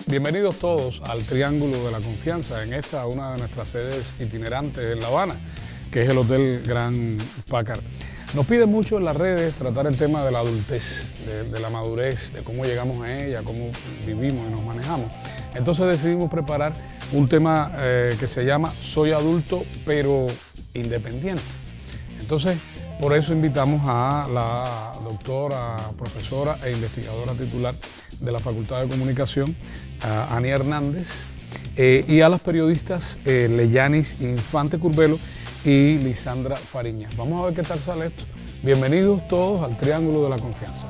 Bienvenidos todos al Triángulo de la Confianza, en una de nuestras sedes itinerantes en La Habana, que es el Hotel Grand Packard. Nos piden mucho en las redes tratar el tema de la adultez, de la madurez, de cómo llegamos a ella, cómo vivimos y nos manejamos. Entonces decidimos preparar un tema que se llama Soy adulto pero independiente. Entonces, por eso invitamos a la doctora, profesora e investigadora titular de la Facultad de Comunicación, Ani Hernández, y a las periodistas Leyanis Infante Curbelo y Lisandra Fariñas. Vamos a ver qué tal sale esto. Bienvenidos todos al Triángulo de la Confianza.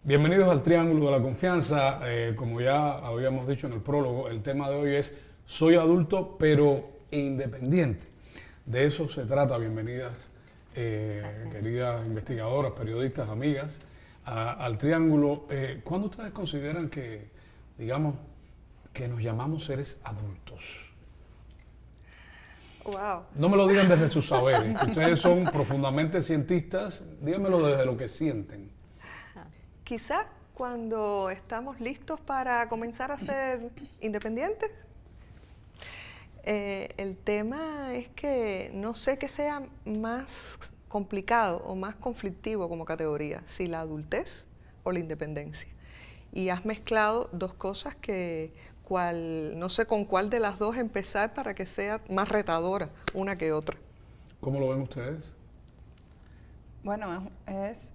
Bienvenidos al Triángulo de la Confianza. Como ya habíamos dicho en el prólogo, el tema de hoy es Soy adulto pero independiente. De eso se trata. Bienvenidas, queridas investigadoras, periodistas, amigas, al Triángulo. ¿Cuándo ustedes consideran que, digamos, que nos llamamos seres adultos? Wow. No me lo digan desde sus saberes. Ustedes son profundamente cientistas. Díganmelo desde lo que sienten. Quizá cuando estamos listos para comenzar a ser independientes. El tema es que no sé qué sea más complicado o más conflictivo como categoría, si la adultez o la independencia. Y has mezclado dos cosas que no sé con cuál de las dos empezar para que sea más retadora una que otra. ¿Cómo lo ven ustedes? Bueno, es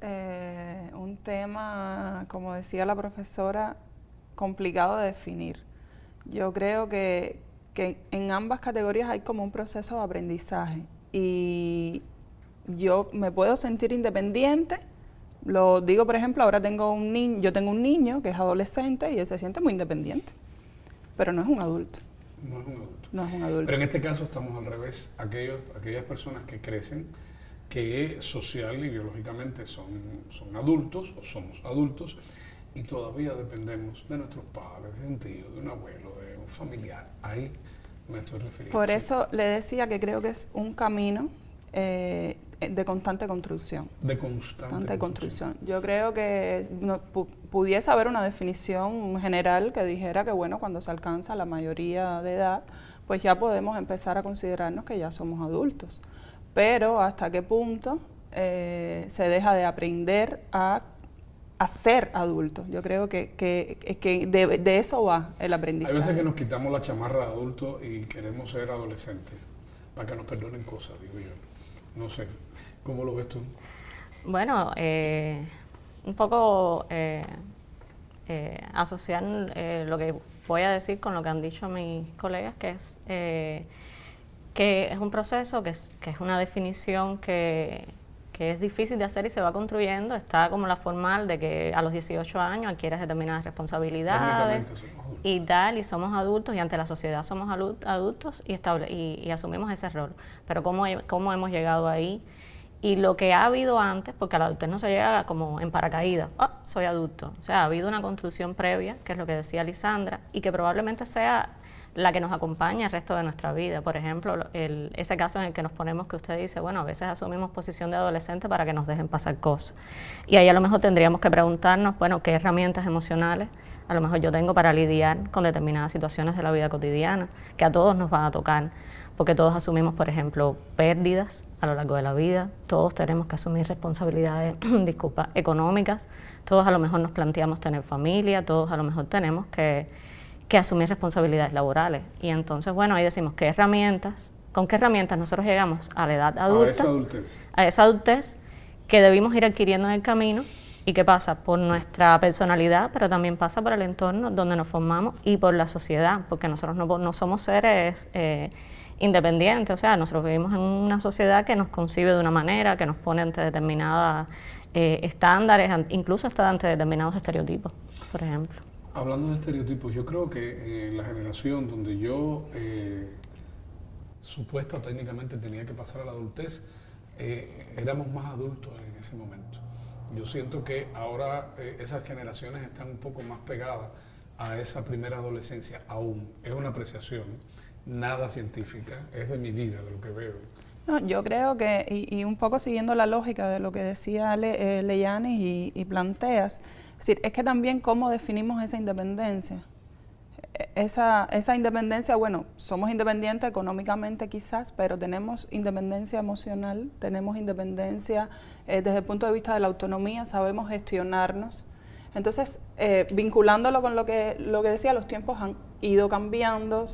un tema, como decía la profesora, complicado de definir. Yo creo que en ambas categorías hay como un proceso de aprendizaje y yo me puedo sentir independiente. Lo digo, por ejemplo, ahora yo tengo un niño que es adolescente y él se siente muy independiente, pero no es un adulto. No es un adulto. No es un adulto. Pero en este caso estamos al revés. Aquellas personas que crecen, que social y biológicamente son adultos o somos adultos y todavía dependemos de nuestros padres, de un tío, de un abuelo, de un familiar. Ahí me estoy refiriendo. Por eso le decía que creo que es un camino de constante construcción. De constante construcción. Yo creo que pudiese haber una definición general que dijera que, bueno, cuando se alcanza la mayoría de edad, pues ya podemos empezar a considerarnos que ya somos adultos. Pero hasta qué punto se deja de aprender a ser adulto. Yo creo que de eso va el aprendizaje. Hay veces que nos quitamos la chamarra de adulto y queremos ser adolescentes para que nos perdonen cosas, digo yo. No sé, ¿cómo lo ves tú? Bueno, un poco asociar lo que voy a decir con lo que han dicho mis colegas, que es un proceso, que es una definición que es difícil de hacer y se va construyendo. Está como la formal de que a los 18 años adquieres determinadas responsabilidades y tal, y somos adultos, y ante la sociedad somos adultos y asumimos ese rol. Pero ¿cómo hemos llegado ahí? Y lo que ha habido antes, porque a la adultez no se llega como en paracaídas, soy adulto. O sea, ha habido una construcción previa, que es lo que decía Lisandra, y que probablemente sea la que nos acompaña el resto de nuestra vida. Por ejemplo, ese caso en el que nos ponemos, que usted dice, bueno, a veces asumimos posición de adolescente para que nos dejen pasar cosas. Y ahí a lo mejor tendríamos que preguntarnos, bueno, ¿qué herramientas emocionales a lo mejor yo tengo para lidiar con determinadas situaciones de la vida cotidiana, que a todos nos van a tocar? Porque todos asumimos, por ejemplo, pérdidas a lo largo de la vida, todos tenemos que asumir responsabilidades económicas, todos a lo mejor nos planteamos tener familia, todos a lo mejor tenemos que asumir responsabilidades laborales. Y entonces, bueno, ahí decimos, ¿con qué herramientas nosotros llegamos a la edad adulta? A esa adultez que debimos ir adquiriendo en el camino y que pasa por nuestra personalidad, pero también pasa por el entorno donde nos formamos y por la sociedad, porque nosotros no somos seres independientes, o sea, nosotros vivimos en una sociedad que nos concibe de una manera, que nos pone ante determinados estándares, incluso hasta ante determinados estereotipos, por ejemplo. Hablando de estereotipos, yo creo que en la generación donde yo supuesta técnicamente tenía que pasar a la adultez, éramos más adultos en ese momento. Yo siento que ahora esas generaciones están un poco más pegadas a esa primera adolescencia aún. Es una apreciación, nada científica, es de mi vida, de lo que veo. No, yo creo que, y un poco siguiendo la lógica de lo que decía Leyanis y planteas, es decir, es que también cómo definimos esa independencia. Esa independencia, bueno, somos independientes económicamente quizás, pero tenemos independencia emocional, tenemos independencia desde el punto de vista de la autonomía, sabemos gestionarnos. Entonces, vinculándolo con lo que decía, los tiempos han ido cambiando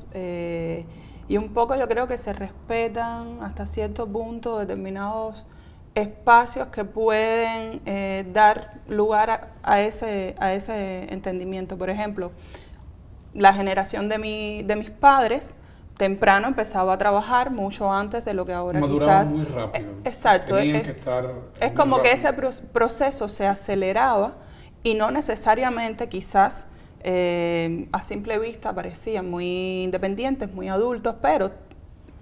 y un poco yo creo que se respetan hasta cierto punto determinados espacios que pueden dar lugar a ese entendimiento. Por ejemplo, la generación de mis padres temprano empezaba a trabajar mucho antes de lo que ahora maduraban quizás... muy rápido. Exacto. Tenían que estar es muy como que rápido. ese proceso se aceleraba y no necesariamente quizás a simple vista parecían muy independientes, muy adultos, pero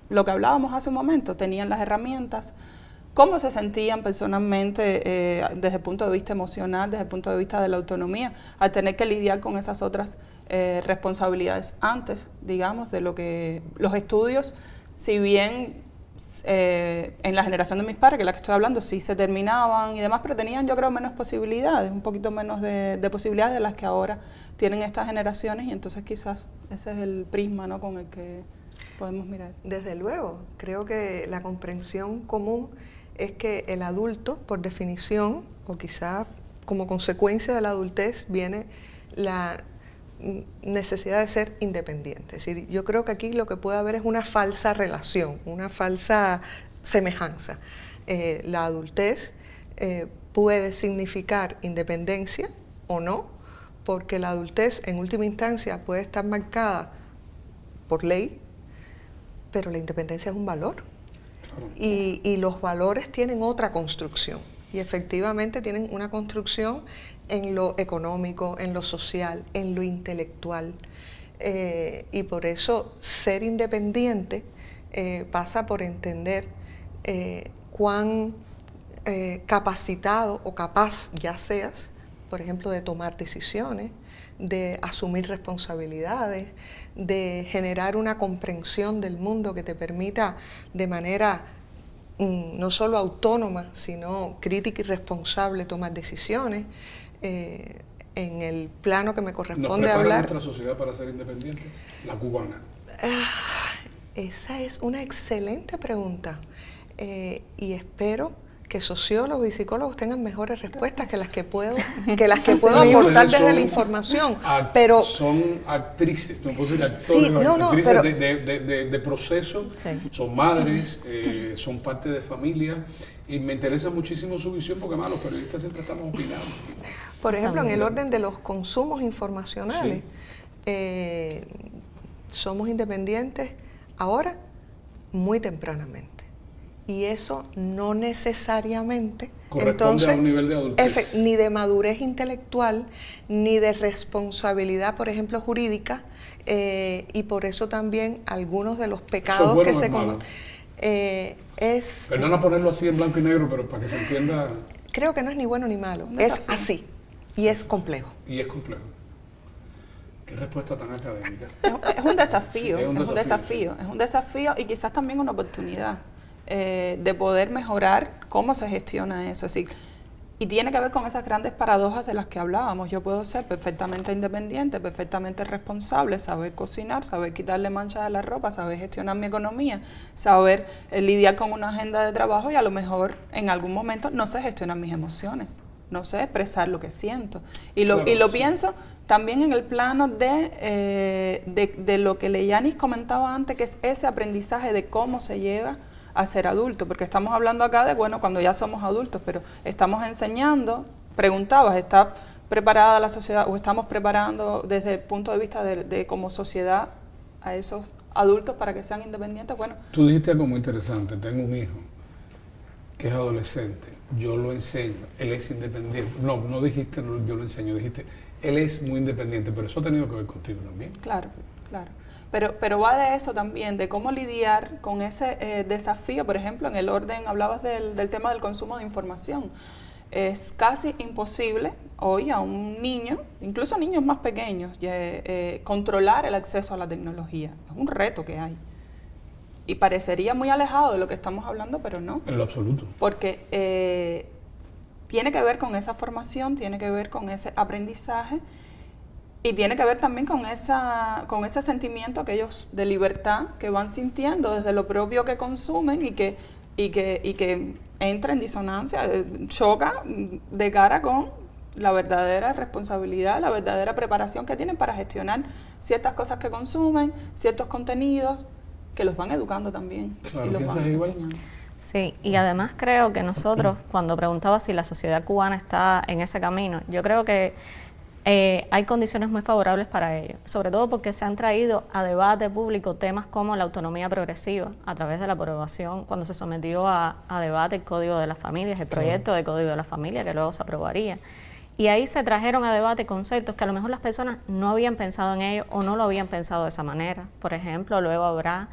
lo que hablábamos hace un momento, tenían las herramientas, cómo se sentían personalmente desde el punto de vista emocional, desde el punto de vista de la autonomía, al tener que lidiar con esas otras responsabilidades antes, digamos, de lo que los estudios, si bien en la generación de mis padres, que es la que estoy hablando, sí se terminaban y demás, pero tenían yo creo menos posibilidades, un poquito menos de posibilidades de las que ahora tienen estas generaciones y entonces quizás ese es el prisma, ¿no?, con el que podemos mirar. Desde luego, creo que la comprensión común es que el adulto, por definición, o quizá como consecuencia de la adultez, viene la necesidad de ser independiente. Es decir, yo creo que aquí lo que puede haber es una falsa relación, una falsa semejanza. La adultez puede significar independencia o no, porque la adultez en última instancia puede estar marcada por ley, pero la independencia es un valor. Y los valores tienen otra construcción y efectivamente tienen una construcción en lo económico, en lo social, en lo intelectual y por eso ser independiente pasa por entender cuán capacitado o capaz ya seas, por ejemplo, de tomar decisiones, de asumir responsabilidades, de generar una comprensión del mundo que te permita de manera no solo autónoma, sino crítica y responsable tomar decisiones. En el plano que me corresponde hablar. ¿Nos prepara nuestra sociedad para ser independientes? La cubana. Esa es una excelente pregunta y espero que sociólogos y psicólogos tengan mejores respuestas que las que puedo aportar desde la información. Pero son actrices, no puedo decir actores, sí, actrices pero, de proceso, sí. Son madres, son parte de familia y me interesa muchísimo su visión porque además los periodistas siempre estamos opinando. Por ejemplo, en el orden de los consumos informacionales, sí. Somos independientes ahora muy tempranamente. Y eso no necesariamente corresponde a un nivel de adultez, ni de madurez intelectual, ni de responsabilidad, por ejemplo, jurídica, y por eso también algunos de los pecados que se cometen. Perdona ponerlo así en blanco y negro, pero para que se entienda. Creo que no es ni bueno ni malo, es así, y es complejo. Y es complejo. Qué respuesta tan académica. Es un desafío, sí, es un desafío y quizás también una oportunidad. De poder mejorar cómo se gestiona eso. Es decir, y tiene que ver con esas grandes paradojas de las que hablábamos. Yo puedo ser perfectamente independiente, perfectamente responsable, saber cocinar, saber quitarle manchas a la ropa, saber gestionar mi economía, saber lidiar con una agenda de trabajo y a lo mejor en algún momento no sé gestionar mis emociones, no sé expresar lo que siento. Y lo sí. Pienso también en el plano de lo que Leyanis comentaba antes, que es ese aprendizaje de cómo se llega a ser adulto, porque estamos hablando acá de, bueno, cuando ya somos adultos, pero estamos enseñando, preguntabas, ¿está preparada la sociedad o estamos preparando desde el punto de vista de como sociedad a esos adultos para que sean independientes? Bueno. Tú dijiste algo muy interesante, tengo un hijo que es adolescente, yo lo enseño, él es independiente. No dijiste yo lo enseño, dijiste, él es muy independiente, pero eso ha tenido que ver contigo también. Claro. Pero va de eso también, de cómo lidiar con ese desafío. Por ejemplo, en el orden, hablabas del tema del consumo de información. es casi imposible hoy a un niño, incluso a niños más pequeños, controlar el acceso a la tecnología. Es un reto que hay. Y parecería muy alejado de lo que estamos hablando, pero no. En lo absoluto. Porque tiene que ver con esa formación, tiene que ver con ese aprendizaje y tiene que ver también con ese sentimiento que ellos de libertad que van sintiendo desde lo propio que consumen y que entra en disonancia, choca de cara con la verdadera responsabilidad, la verdadera preparación que tienen para gestionar ciertas cosas que consumen, ciertos contenidos que los van educando también. Claro, y los van enseñando. Sí, y además creo que nosotros, cuando preguntaba si la sociedad cubana está en ese camino, yo creo que hay condiciones muy favorables para ello, sobre todo porque se han traído a debate público temas como la autonomía progresiva a través de la aprobación, cuando se sometió a debate el Código de las Familias, el proyecto de Código de la Familia que luego se aprobaría. Y ahí se trajeron a debate conceptos que a lo mejor las personas no habían pensado en ello o no lo habían pensado de esa manera. Por ejemplo, luego habrá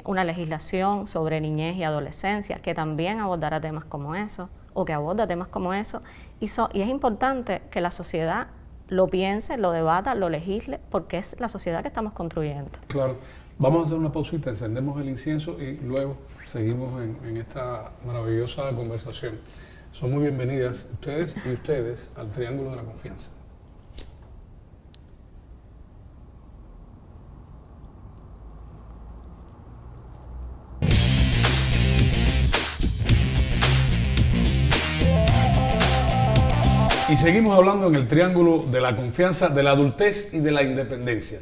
una legislación sobre niñez y adolescencia que también abordará temas como eso, o que aborda temas como eso, y es importante que la sociedad lo piense, lo debata, lo legisle, porque es la sociedad que estamos construyendo. Claro. Vamos a hacer una pausita, encendemos el incienso y luego seguimos en esta maravillosa conversación. Son muy bienvenidas ustedes y ustedes al Triángulo de la Confianza. Y seguimos hablando en el Triángulo de la Confianza, de la adultez y de la independencia.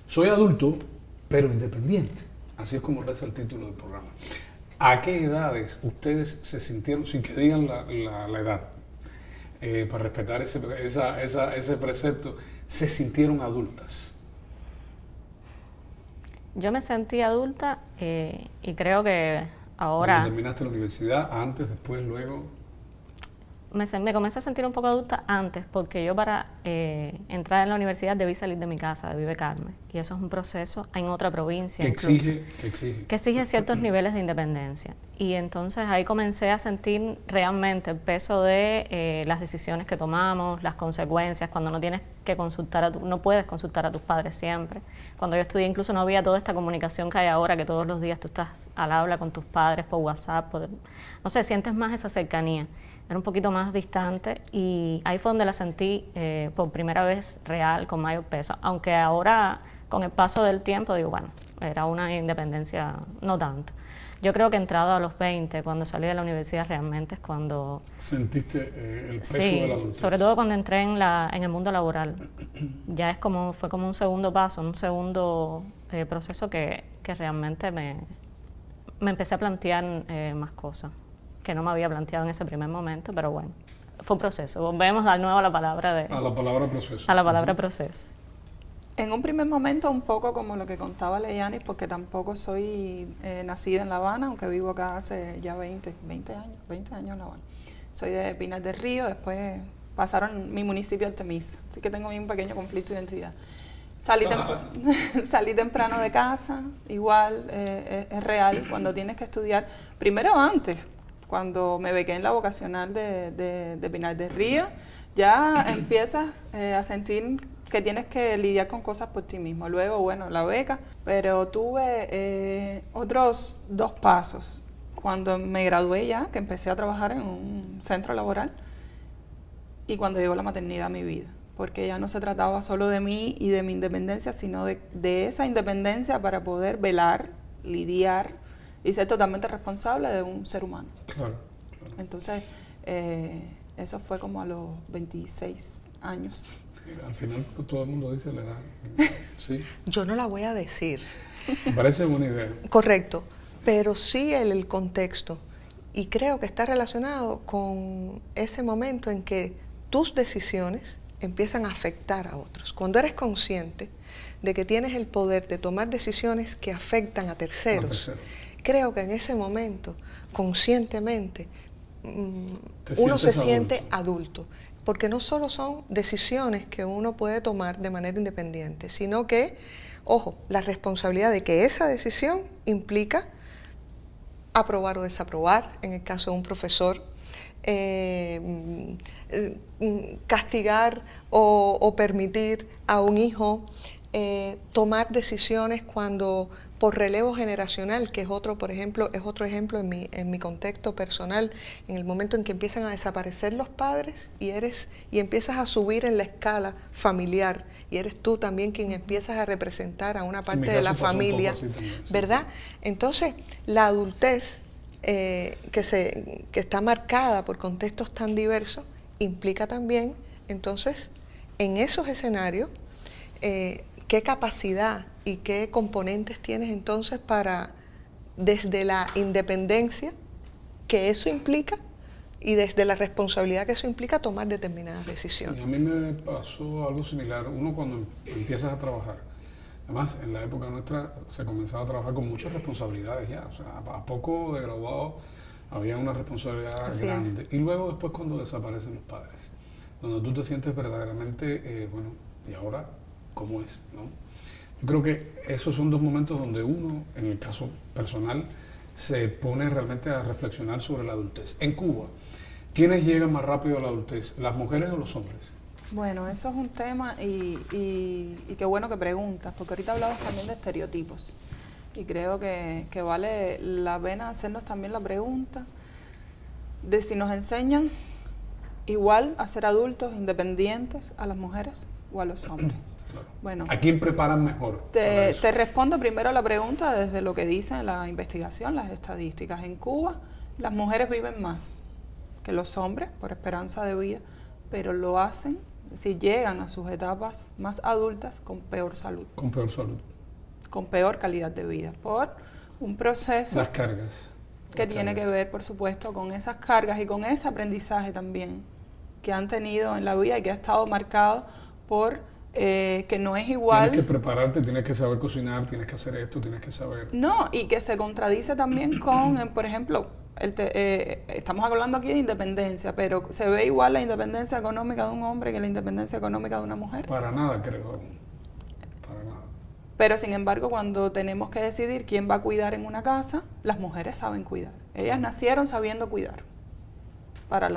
Soy adulto, pero independiente. Así es como reza el título del programa. ¿A qué edades ustedes se sintieron, sin que digan la edad, para respetar ese precepto, se sintieron adultas? Yo me sentí adulta y creo que ahora... Cuando terminaste la universidad, antes, después, luego... Me comencé a sentir un poco adulta antes, porque yo para entrar en la universidad debí salir de mi casa, de Vive Carmen, y eso es un proceso en otra provincia. Que exige ciertos niveles de independencia. Y entonces ahí comencé a sentir realmente el peso de las decisiones que tomamos, las consecuencias, cuando no tienes que consultar, no puedes consultar a tus padres siempre. Cuando yo estudié incluso no había toda esta comunicación que hay ahora, que todos los días tú estás al habla con tus padres por WhatsApp, no sé, sientes más esa cercanía. Era un poquito más distante y ahí fue donde la sentí por primera vez real, con mayor peso. Aunque ahora, con el paso del tiempo, digo, bueno, era una independencia no tanto. Yo creo que entrado a los 20, cuando salí de la universidad, realmente es cuando... ¿Sentiste el peso de la adultez? Sobre todo cuando entré en el mundo laboral. Ya fue como un segundo paso, un segundo proceso que realmente me empecé a plantear más cosas que no me había planteado en ese primer momento, pero bueno, fue un proceso. Volvemos de nuevo a la palabra a la palabra proceso. A la palabra proceso. En un primer momento un poco como lo que contaba Leyanis, porque tampoco soy nacida en La Habana, aunque vivo acá hace ya 20 años en La Habana. Soy de Pinar del Río, después pasaron mi municipio Artemisa, así que tengo ahí un pequeño conflicto de identidad. Salí temprano de casa, igual es real, cuando tienes que estudiar, primero antes, cuando me bequé en la vocacional de Pinar del Río, ya empiezas a sentir que tienes que lidiar con cosas por ti mismo. Luego, bueno, la beca, pero tuve otros 2 pasos. Cuando me gradué ya, que empecé a trabajar en un centro laboral, y cuando llegó la maternidad a mi vida, porque ya no se trataba solo de mí y de mi independencia, sino de esa independencia para poder velar, lidiar y ser totalmente responsable de un ser humano. Claro. Entonces, eso fue como a los 26 años. Mira, al final todo el mundo dice la edad. ¿Sí? Yo no la voy a decir. Me parece buena idea. Correcto, pero sí el contexto. Y creo que está relacionado con ese momento en que tus decisiones empiezan a afectar a otros. Cuando eres consciente de que tienes el poder de tomar decisiones que afectan a terceros, creo que en ese momento, conscientemente, uno se siente adulto. Porque no solo son decisiones que uno puede tomar de manera independiente, sino que, ojo, la responsabilidad de que esa decisión implica aprobar o desaprobar, en el caso de un profesor, castigar o permitir a un hijo tomar decisiones cuando por relevo generacional, que es otro, por ejemplo, es otro ejemplo en mi contexto personal, en el momento en que empiezan a desaparecer los padres y empiezas a subir en la escala familiar y eres tú también quien empiezas a representar a una parte de la familia, ¿verdad? Entonces, la adultez que está marcada por contextos tan diversos implica también, entonces, en esos escenarios, qué capacidad y qué componentes tienes entonces para, desde la independencia que eso implica y desde la responsabilidad que eso implica, tomar determinadas decisiones. Sí, a mí me pasó algo similar. Uno cuando empiezas a trabajar, además en la época nuestra se comenzaba a trabajar con muchas responsabilidades ya, o sea, a poco de graduado había una responsabilidad grande. Y luego después cuando desaparecen los padres, donde tú te sientes verdaderamente, bueno, ¿y ahora cómo es? ¿No? Yo creo que esos son dos momentos donde uno, en el caso personal, se pone realmente a reflexionar sobre la adultez. En Cuba, ¿quiénes llegan más rápido a la adultez, las mujeres o los hombres? Bueno, eso es un tema y qué bueno que preguntas, porque ahorita hablamos también de estereotipos y creo que vale la pena hacernos también la pregunta de si nos enseñan igual a ser adultos independientes a las mujeres o a los hombres. Claro. Bueno, ¿A quién preparan mejor? Te respondo primero a la pregunta desde lo que dice la investigación, las estadísticas. En Cuba, las mujeres viven más que los hombres por esperanza de vida, pero lo hacen, si llegan a sus etapas más adultas con peor salud. Con peor salud. Con peor calidad de vida, por un proceso... Las cargas. Que tiene que ver, por supuesto, con esas cargas y con ese aprendizaje también que han tenido en la vida y que ha estado marcado por... que no es igual... Tienes que prepararte, tienes que saber cocinar, tienes que hacer esto, tienes que saber... No, y que se contradice también con, por ejemplo, estamos hablando aquí de independencia, pero ¿se ve igual la independencia económica de un hombre que la independencia económica de una mujer? Para nada, creo. Para nada. Pero, sin embargo, cuando tenemos que decidir quién va a cuidar en una casa, las mujeres saben cuidar. Ellas nacieron sabiendo cuidar. Para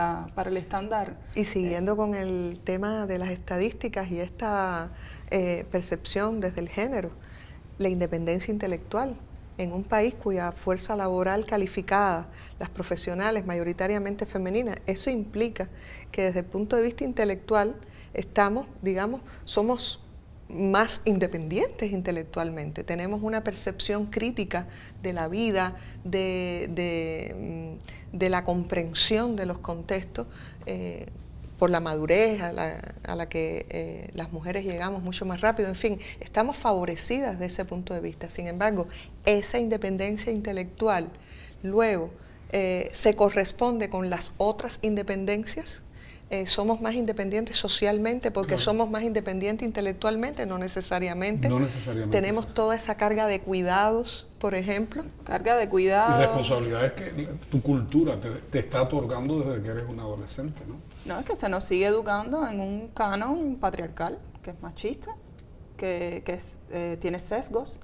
el estándar. Y siguiendo con el tema de las estadísticas y esta percepción desde el género, la independencia intelectual en un país cuya fuerza laboral calificada, las profesionales mayoritariamente femeninas, eso implica que desde el punto de vista intelectual estamos, digamos, somos más independientes intelectualmente, tenemos una percepción crítica de la vida, de la comprensión de los contextos, por la madurez a la que las mujeres llegamos mucho más rápido. En fin, estamos favorecidas de ese punto de vista. Sin embargo, esa independencia intelectual luego se corresponde con las otras independencias. Somos más independientes socialmente porque claro, somos más independientes intelectualmente, no necesariamente. No necesariamente. Tenemos toda esa carga de cuidados, por ejemplo. Carga de cuidados. Y responsabilidades que tu cultura te está otorgando desde que eres un adolescente, ¿no? No, es que se nos sigue educando en un canon patriarcal, que es machista, que tiene sesgos,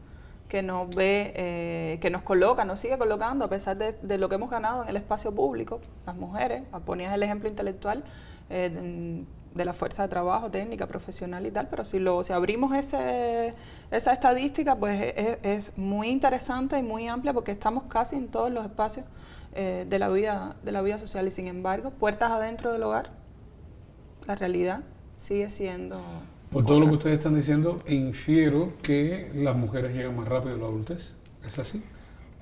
que nos ve, que nos coloca, nos sigue colocando, a pesar de lo que hemos ganado en el espacio público, las mujeres, ponías el ejemplo intelectual, de la fuerza de trabajo, técnica, profesional y tal, pero si abrimos esa estadística, pues es muy interesante y muy amplia porque estamos casi en todos los espacios de la vida social y sin embargo, puertas adentro del hogar, la realidad sigue siendo... Por todo lo que ustedes están diciendo, infiero que las mujeres llegan más rápido a la adultez. ¿Es así?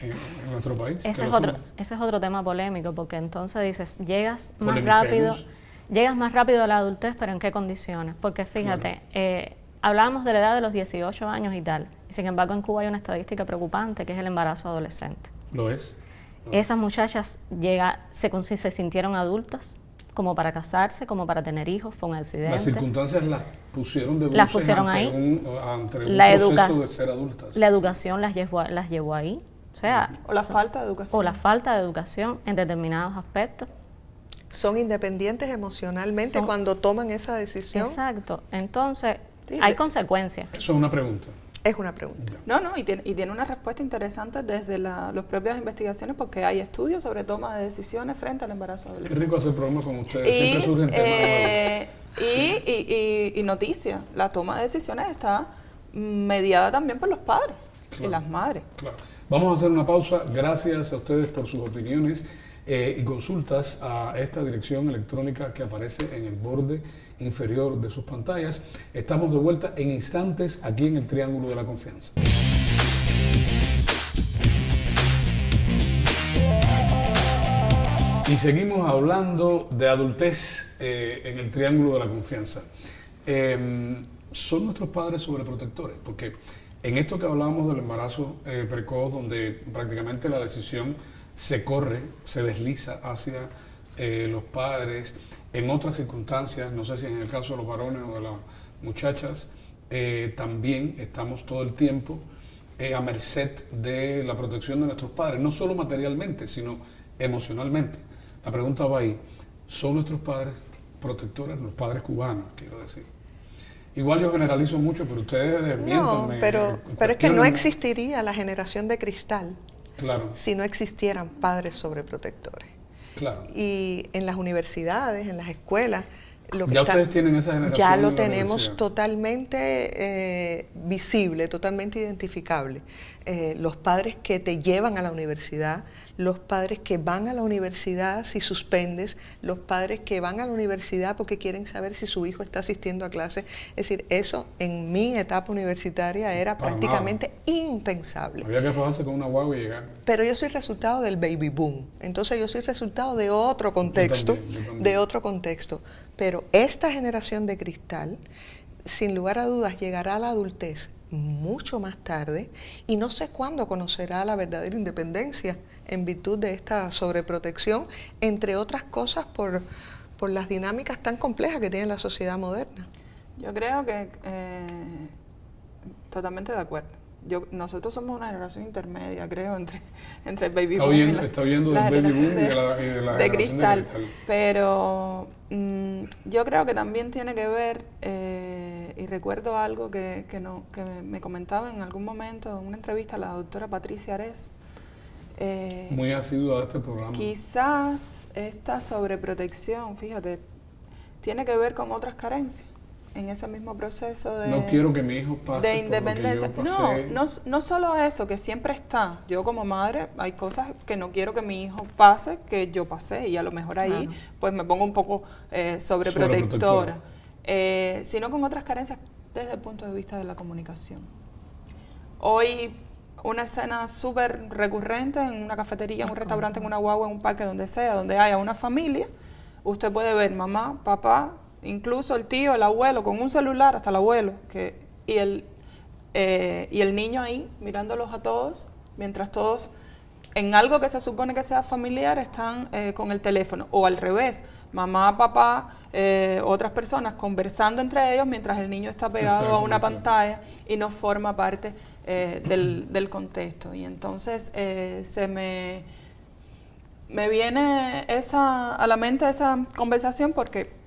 En nuestro país. Ese es otro tema polémico, porque entonces dices, llegas más rápido a la adultez, pero ¿en qué condiciones? Porque fíjate, hablábamos de la edad de los 18 años y tal, y sin embargo en Cuba hay una estadística preocupante, que es el embarazo adolescente. ¿Lo es? Esas muchachas se sintieron adultas, como para casarse, como para tener hijos, fue un accidente. Las circunstancias las pusieron de las pusieron ante ahí. Un proceso de ser adultas. La educación las llevó ahí. O la falta de educación. O la falta de educación en determinados aspectos. Son independientes emocionalmente cuando toman esa decisión. Exacto. Entonces, hay consecuencias. Eso es una pregunta. Es una pregunta. No, y tiene una respuesta interesante desde las propias investigaciones, porque hay estudios sobre toma de decisiones frente al embarazo adolescente. Qué rico hacer programas con ustedes, siempre surgen temas nuevos. Y noticia, la toma de decisiones está mediada también por los padres y las madres. Claro. Vamos a hacer una pausa. Gracias a ustedes por sus opiniones y consultas a esta dirección electrónica que aparece en el borde inferior de sus pantallas. Estamos de vuelta en instantes aquí en el Triángulo de la Confianza. Y seguimos hablando de adultez en el Triángulo de la Confianza. ¿Son nuestros padres sobreprotectores? Porque en esto que hablábamos del embarazo precoz, donde prácticamente la decisión se corre, se desliza hacia los padres, en otras circunstancias, no sé si en el caso de los varones o de las muchachas, también estamos todo el tiempo a merced de la protección de nuestros padres, no solo materialmente, sino emocionalmente. La pregunta va ahí, ¿son nuestros padres protectores? Los padres cubanos, quiero decir. Igual yo generalizo mucho, pero ustedes desmiéntanme. No, pero es que no existiría la generación de cristal si no existieran padres sobreprotectores. Claro. Y en las universidades, en las escuelas, ustedes tienen esa generación. Ya lo tenemos totalmente visible, totalmente identificable. Los padres que te llevan a la universidad, los padres que van a la universidad si suspendes, los padres que van a la universidad porque quieren saber si su hijo está asistiendo a clases. Es decir, eso en mi etapa universitaria era prácticamente impensable. Había que fajarse con una guagua y llegar. Pero yo soy resultado del baby boom, entonces yo soy resultado de otro contexto, Pero esta generación de cristal, sin lugar a dudas, llegará a la adultez mucho más tarde y no sé cuándo conocerá la verdadera independencia en virtud de esta sobreprotección, entre otras cosas por las dinámicas tan complejas que tiene la sociedad moderna. Yo creo que totalmente de acuerdo. Nosotros somos una generación intermedia, creo, entre el baby boom y la generación de cristal. Pero yo creo que también tiene que ver, y recuerdo algo que me comentaba en algún momento en una entrevista a la doctora Patricia Ares. Muy asidua de este programa. Quizás esta sobreprotección, fíjate, tiene que ver con otras carencias. En ese mismo proceso no quiero que mi hijo pase de independencia. Por lo que yo pasé. No solo eso, que siempre está. Yo como madre hay cosas que no quiero que mi hijo pase, que yo pasé, y a lo mejor ahí pues me pongo un poco sobreprotectora. Sino con otras carencias desde el punto de vista de la comunicación. Hoy una escena súper recurrente en una cafetería, en un restaurante, en una guagua, en un parque, donde sea, donde haya una familia, usted puede ver mamá, papá, incluso el tío, el abuelo, con un celular, hasta el abuelo, y el niño ahí mirándolos a todos, mientras todos, en algo que se supone que sea familiar, están con el teléfono, o al revés, mamá, papá, otras personas conversando entre ellos mientras el niño está pegado a una pantalla y no forma parte del contexto. Y entonces me viene a la mente esa conversación, porque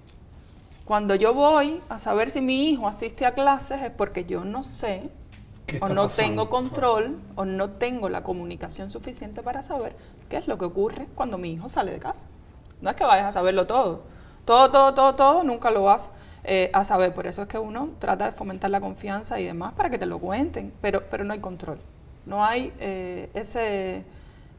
cuando yo voy a saber si mi hijo asiste a clases es porque yo no sé, o no tengo control, o no tengo la comunicación suficiente para saber qué es lo que ocurre cuando mi hijo sale de casa. No es que vayas a saberlo todo. Todo, nunca lo vas a saber. Por eso es que uno trata de fomentar la confianza y demás para que te lo cuenten, pero no hay control. No hay ese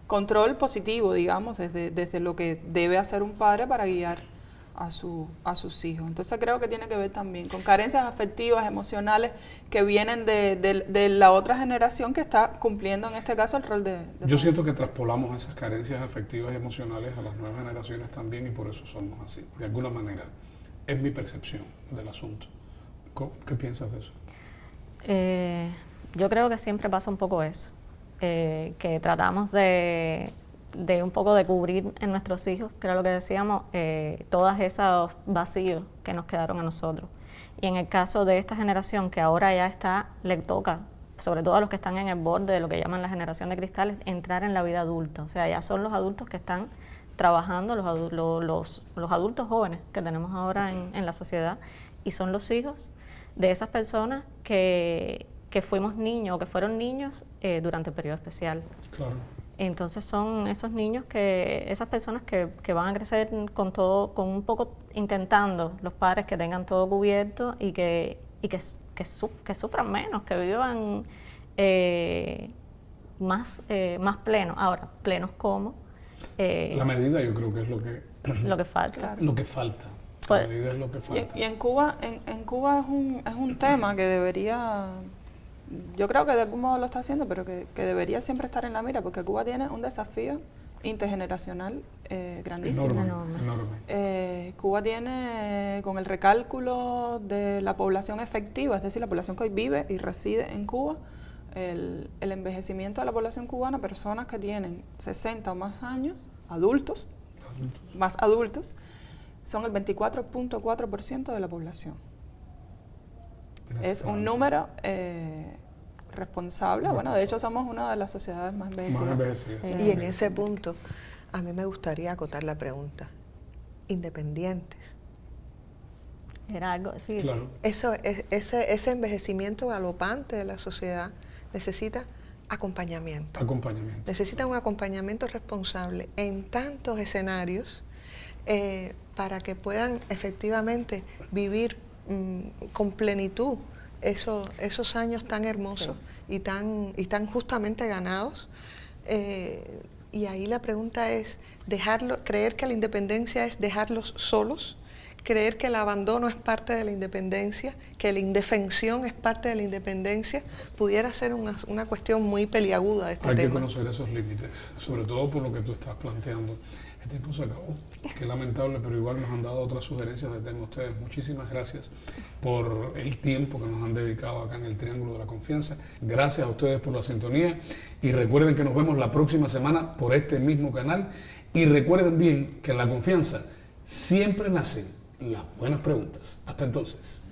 control positivo, digamos, desde lo que debe hacer un padre para guiar a sus hijos. Entonces creo que tiene que ver también con carencias afectivas, emocionales, que vienen de la otra generación que está cumpliendo en este caso el rol de Yo siento que traspolamos esas carencias afectivas y emocionales a las nuevas generaciones también, y por eso somos así, de alguna manera. Es mi percepción del asunto. ¿Qué piensas de eso? Yo creo que siempre pasa un poco eso, que tratamos de un poco de cubrir en nuestros hijos, que era lo que decíamos, todos esos vacíos que nos quedaron a nosotros. Y en el caso de esta generación que ahora ya le toca, sobre todo a los que están en el borde de lo que llaman la generación de cristales, entrar en la vida adulta. O sea, ya son los adultos que están trabajando, los adultos jóvenes que tenemos ahora en la sociedad, y son los hijos de esas personas que que fuimos niños o que fueron niños durante el periodo especial. Claro. Entonces son esos niños esas personas que van a crecer con todo, con un poco intentando los padres que tengan todo cubierto y que sufran menos, que vivan más plenos. Ahora, plenos como. La medida yo creo que es lo que falta. Claro. Lo que falta. Pues, la medida es lo que falta. Y en Cuba, en Cuba es un tema que debería, yo creo que de algún modo lo está haciendo, pero que debería siempre estar en la mira, porque Cuba tiene un desafío intergeneracional grandísimo. Enorme. Cuba tiene, con el recálculo de la población efectiva, es decir, la población que hoy vive y reside en Cuba, el envejecimiento de la población cubana, personas que tienen 60 o más años, más adultos, son el 24.4% de la población. Es un número responsable. Bueno, de hecho somos una de las sociedades más envejecidas. Y en ese punto, a mí me gustaría acotar la pregunta. Independientes. Era algo, sí. Claro. Ese envejecimiento galopante de la sociedad necesita acompañamiento. Necesita un acompañamiento responsable en tantos escenarios para que puedan efectivamente vivir con plenitud esos años tan hermosos y tan justamente ganados. Y ahí la pregunta es, creer que la independencia es dejarlos solos, creer que el abandono es parte de la independencia, que la indefensión es parte de la independencia, pudiera ser una cuestión muy peliaguda de este tema. Hay que conocer esos límites, sobre todo por lo que tú estás planteando. El tiempo se acabó, qué lamentable, pero igual nos han dado otras sugerencias de tema ustedes. Muchísimas gracias por el tiempo que nos han dedicado acá en el Triángulo de la Confianza. Gracias a ustedes por la sintonía y recuerden que nos vemos la próxima semana por este mismo canal. Y recuerden bien que en la confianza siempre nacen las buenas preguntas. Hasta entonces.